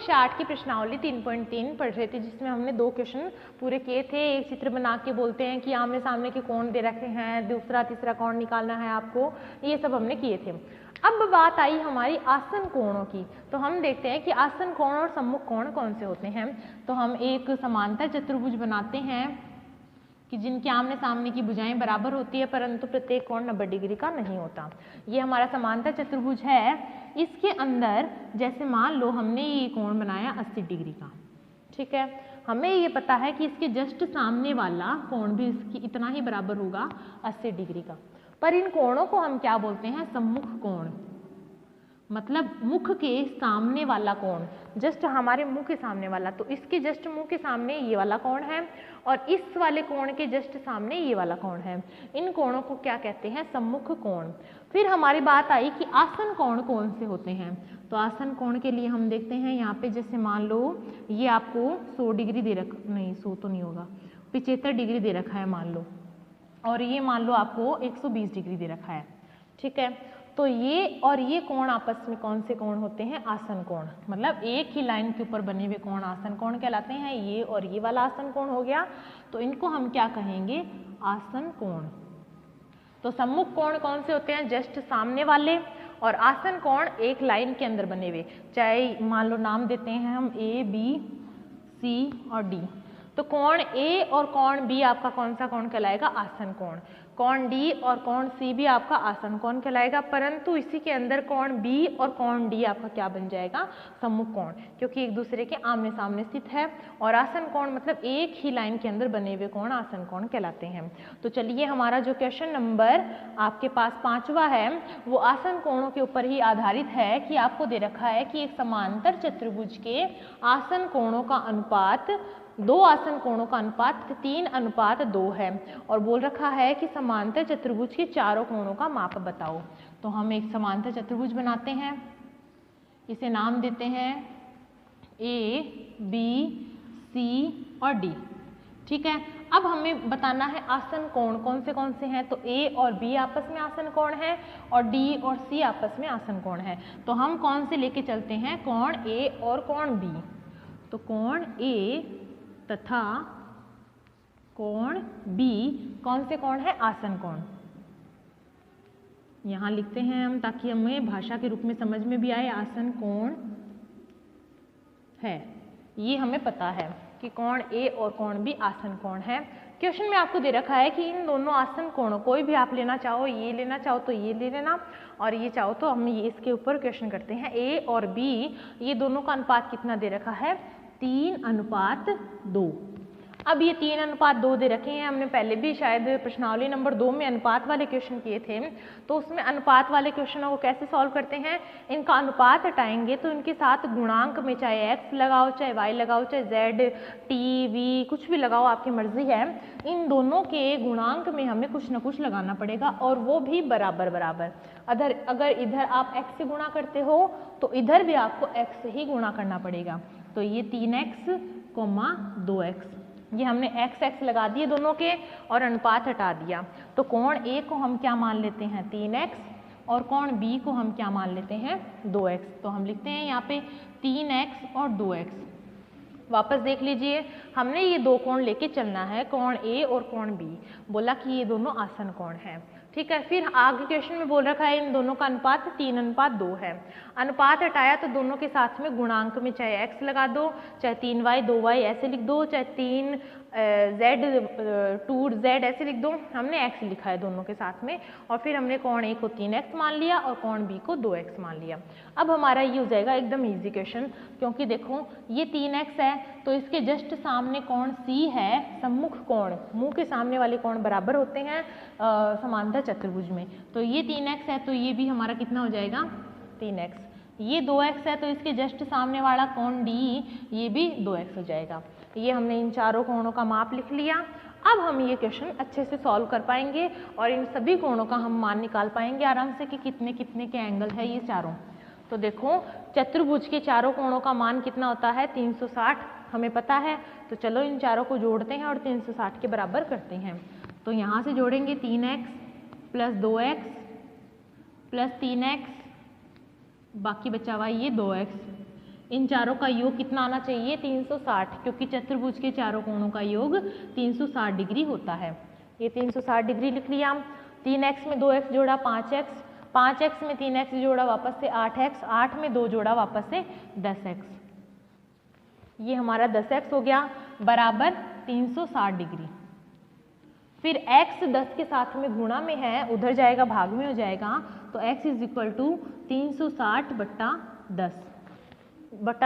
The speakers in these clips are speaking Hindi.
कक्षा 8 की प्रश्नावली 3.3 पढ़ रहे थे, जिसमें हमने 2 क्वेश्चन पूरे किए थे। एक चित्र बना के बोलते हैं कि आमने सामने के कोण दे रखे हैं, दूसरा तीसरा कोण निकालना है आपको, ये सब हमने किए थे। अब बात आई हमारी आसन कोणों की, तो हम देखते हैं कि आसन कोण और सम्मुख कोण कौन से होते हैं। तो हम एक समांतर चतुर्भुज बनाते हैं कि जिनके आमने सामने की भुजाएं बराबर होती है, परंतु प्रत्येक कोण 90 डिग्री का नहीं होता। ये हमारा समांतर चतुर्भुज है। इसके अंदर जैसे मान लो हमने ये कोण बनाया 80 डिग्री का, ठीक है। हमें ये पता है कि इसके जस्ट सामने वाला कोण भी इसकी इतना ही बराबर होगा 80 डिग्री का। पर इन कोणों को हम क्या बोलते हैं? सम्मुख कोण, मतलब मुख के सामने वाला कोण, जस्ट हमारे मुंह के सामने वाला। तो इसके जस्ट मुंह के सामने ये वाला कोण है और इस वाले कोण के जस्ट सामने ये वाला कोण है। इन कोणों को क्या कहते हैं? सम्मुख कोण। फिर हमारी बात आई कि आसन कोण कौन से होते हैं। तो आसन कोण के लिए हम देखते हैं यहाँ पे, जैसे मान लो ये आपको 100 डिग्री दे रखा, नहीं 100 तो नहीं होगा, 75 डिग्री दे रखा है मान लो, और ये मान लो आपको 120 डिग्री दे रखा है, ठीक है। तो ये और ये कोण आपस में कौन से कोण होते हैं? आसन कोण। मतलब एक ही लाइन के ऊपर बने हुए कोण आसन कोण कहलाते हैं। ये और ये वाला आसन कोण हो गया, तो इनको हम क्या कहेंगे? आसन कोण। तो सम्मुख कोण कौन से होते हैं? जस्ट सामने वाले। और आसन कोण एक लाइन के अंदर बने हुए, चाहे मान लो नाम देते हैं हम A, B, C और D। तो कोण A और कोण B आपका कौन सा कोण कहलाएगा? आसन कोण। कोण D और कोण C भी आपका आसन कोण कहलाएगा, परंतु इसी के अंदर कोण B और कोण D आपका क्या बन जाएगा? सम्मुख कोण, क्योंकि एक दूसरे के आमने सामने स्थित है। और आसन कोण मतलब एक ही लाइन के अंदर बने हुए कोण आसन कोण कहलाते हैं। तो चलिए, हमारा जो क्वेश्चन नंबर आपके पास 5वां है वो आसन कोणों के ऊपर ही आधारित है कि आपको दे रखा है कि एक समांतर चतुर्भुज के आसन कोणों का अनुपात, 2 आसन कोणों का अनुपात 3:2 है, और बोल रखा है कि समांतर चतुर्भुज के चारों कोणों का माप बताओ। तो हम एक समांतर चतुर्भुज बनाते हैं, इसे नाम देते हैं A, B, C और D, ठीक है। अब हमें बताना है आसन कोण कौन से हैं। तो A और B आपस में आसन कोण है और D और C आपस में आसन कोण है। तो हम कौन से लेके चलते हैं? कोण A और कोण B। तो कोण A तथा कोण B कौन से कोण है? आसन कोण। यहाँ लिखते हैं हम ताकि हमें भाषा के रूप में समझ में भी आए। आसन कोण है, ये हमें पता है कि कोण A और कोण B आसन कोण है। क्वेश्चन में आपको दे रखा है कि इन दोनों आसन कोणों, कोई भी आप लेना चाहो, ये लेना चाहो तो ये ले लेना, और ये चाहो तो हम ये इसके ऊपर क्वेश्चन करते हैं। A और B ये दोनों का अनुपात कितना दे रखा है? 3:2। अब ये 3:2 दे रखे हैं। हमने पहले भी शायद प्रश्नावली नंबर 2 में अनुपात वाले क्वेश्चन किए थे। तो उसमें अनुपात वाले क्वेश्चनों को कैसे सॉल्व करते हैं? इनका अनुपात हटाएंगे तो इनके साथ गुणांक में चाहे x लगाओ, चाहे y लगाओ, चाहे z, t, v कुछ भी लगाओ, आपकी मर्जी है। इन दोनों के गुणांक में हमें कुछ ना कुछ लगाना पड़ेगा, और वो भी बराबर बराबर। अगर इधर आप x से गुणा करते हो तो इधर भी आपको x से ही गुणा करना पड़ेगा। तो ये 3x, 2x, ये हमने x लगा दिए दोनों के और अनुपात हटा दिया। तो कोण A को हम क्या मान लेते हैं? 3x, और कोण B को हम क्या मान लेते हैं? 2x। तो हम लिखते हैं यहाँ पे 3x और 2x। वापस देख लीजिए, हमने ये 2 कोण लेके चलना है, कोण A और कोण B। बोला कि ये दोनों आसन कोण हैं, ठीक है। फिर आगे क्वेश्चन में बोल रखा है इन दोनों का अनुपात 3:2 है। अनुपात हटाया तो दोनों के साथ में गुणांक में चाहे x लगा दो, चाहे 3y 2y ऐसे लिख दो, चाहे 3z 2z ऐसे लिख दो। हमने x लिखा है दोनों के साथ में, और फिर हमने कोण A को 3x मान लिया और कोण B को 2x मान लिया। अब हमारा ये हो जाएगा एकदम ईजी क्वेश्चन, क्योंकि देखो ये 3x है तो इसके जस्ट सामने कोण C है, सम्मुख कोण, मुंह के सामने वाले कोण बराबर होते हैं समांतर चतुर्भुज में। तो ये 3x है तो ये भी हमारा कितना हो जाएगा? 3x। ये 2x है तो इसके जस्ट सामने वाला कोण D ये भी 2x हो जाएगा। ये हमने इन चारों कोणों का माप लिख लिया। अब हम ये क्वेश्चन अच्छे से सॉल्व कर पाएंगे और इन सभी कोणों का हम मान निकाल पाएंगे आराम से कि कितने कितने के एंगल है ये चारों। तो देखो, चतुर्भुज के चारों कोणों का मान कितना होता है? 360 हमें पता है। तो चलो इन चारों को जोड़ते हैं और 360 के बराबर करते हैं। तो यहाँ से जोड़ेंगे 3x plus 2x plus 3x, बाकी बचा हुआ ये 2x। इन चारों का योग कितना आना चाहिए 360, क्योंकि चतुर्भुज के चारों कोणों का योग 360 डिग्री होता है। ये 360 डिग्री लिख लिया। 3x में 2x जोड़ा 5x, 5x में 3x जोड़ा वापस से 8x, 8 में 2 जोड़ा वापस से 10x। ये हमारा 10x हो गया बराबर 360 डिग्री। फिर x 10 के साथ में गुणा में है, उधर जाएगा भाग में हो जाएगा, तो x इज इक्वल टू 360 बट्टा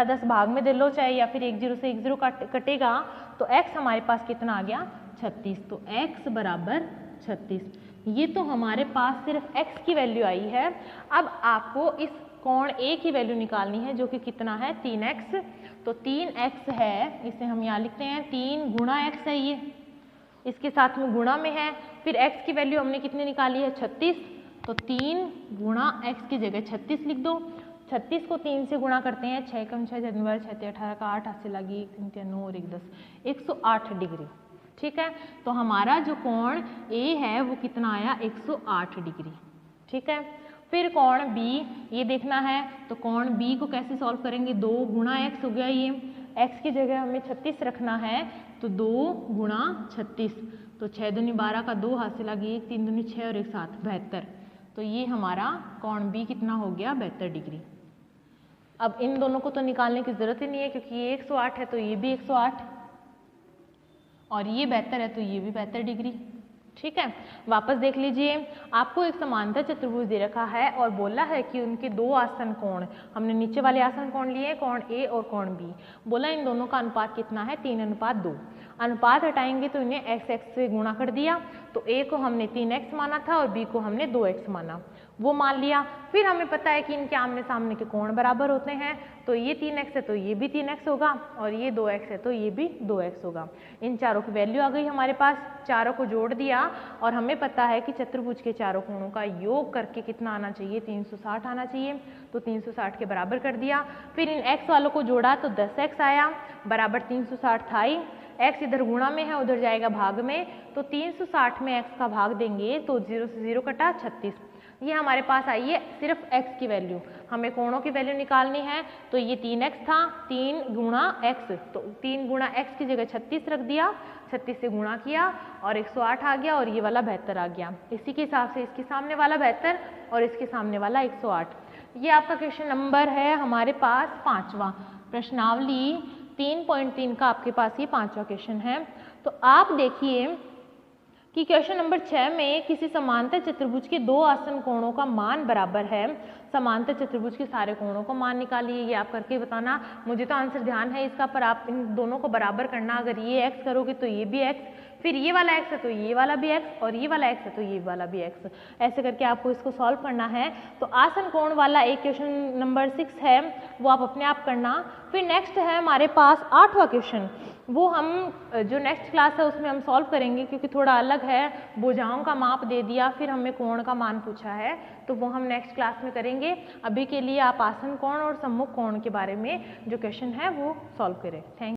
10 भाग में दे लो चाहे, या फिर 1 0 से 1 0 कटेगा तो x हमारे पास कितना आ गया 36, तो x बराबर 36। ये तो हमारे पास सिर्फ x की वैल्यू आई है। अब आपको इस कोण A की वैल्यू निकालनी है, जो कि कितना है 3x, तो 3x है, इसे हम यहाँ लिखते हैं 3 गुणा x है, ये इसके साथ में गुणा में है। फिर x की वैल्यू हमने कितनी निकाली है 36, तो 3 गुणा x की जगह 36 लिख दो। 36 को 3 से गुणा करते हैं, 6 कम 6 6 18 का 8 हाथ से लगी 1 3 9 और 1 10, 108 डिग्री। ठीक है, तो हमारा जो कोण A है वो कितना आया 108 डिग्री। ठीक है, फिर कोण B ये देखना है, तो कोण B को कैसे सॉल्व करेंगे, 2 गुणा x हो गया, ये x की जगह हमें 36 रखना है, तो 2 गुणा 36, तो 6 दूनी 12 का 2 हाथ से लगी 1 3 दूनी 6 और 1 7 72, तो ये हमारा कोण B कितना हो गया 72 डिग्री। अब इन दोनों को तो निकालने की जरूरत ही नहीं है, क्योंकि ये 108 है तो ये भी 108, और ये 72 है तो ये भी 72 डिग्री। ठीक है, वापस देख लीजिए, आपको एक समांतर चतुर्भुज दे रखा है और बोला है कि उनके दो आसन कोण, हमने नीचे वाले आसन कोण लिए कोण ए और कोण बी, बोला इन दोनों का अनुपात कितना है 3:2। अनुपात हटाएंगे तो इन्हें x x से गुणा कर दिया, तो a को हमने 3x माना था और b को हमने 2x माना, वो मान लिया। फिर हमें पता है कि इनके आमने सामने के कोण बराबर होते हैं, तो ये 3x है तो ये भी 3x होगा, और ये 2x है तो ये भी 2x होगा। इन चारों की वैल्यू आ गई हमारे पास, चारों को जोड़ दिया और हमें पता है कि चतुर्भुज के चारों कोणों का योग करके कितना आना चाहिए 360 आना चाहिए, तो 360 के बराबर कर दिया। फिर इन x वालों को जोड़ा तो 10x आया, बराबर 360 था ही, x इधर गुणा में है उधर जाएगा भाग में, तो 360 में x का भाग देंगे तो 0 से 0 कटा 36। ये हमारे पास आई है सिर्फ x की वैल्यू, हमें कोणों की वैल्यू निकालनी है, तो ये 3x था, 3 गुणा x, तो 3 गुणा x की जगह 36 रख दिया, 36 से गुणा किया और 108 आ गया, और ये वाला 72 आ गया। इसी के हिसाब से इसके सामने वाला 72 और इसके सामने वाला 108। ये आपका क्वेश्चन नंबर है हमारे पास 5वां, प्रश्नावली 3.3 का आपके पास ये 5वां क्वेश्चन है। तो आप देखिए कि क्वेश्चन नंबर 6 में किसी समांतर चतुर्भुज के दो आसन कोणों का मान बराबर है, समांतर चतुर्भुज के सारे कोणों को मान निकालिए। ये आप करके बताना, मुझे तो आंसर ध्यान है इसका, पर आप इन दोनों को बराबर करना। अगर ये x करोगे तो ये भी x, फिर ये वाला x है तो ये वाला भी x, और ये वाला x है तो ये वाला भी x, ऐसे करके आपको इसको सॉल्व करना है। तो आसन कोण वाला एक क्वेश्चन नंबर 6 है, वो आप अपने आप करना। फिर नेक्स्ट है हमारे पास 8वां क्वेश्चन, वो हम जो नेक्स्ट क्लास है उसमें हम सॉल्व करेंगे, क्योंकि थोड़ा अलग है, भुजाओं का माप दे दिया, फिर हमें कोण का मान पूछा है, तो वो हम नेक्स्ट क्लास में करेंगे। अभी के लिए आप आसन कोण और सम्मुख कोण के बारे में जो क्वेश्चन है वो सॉल्व करें। थैंक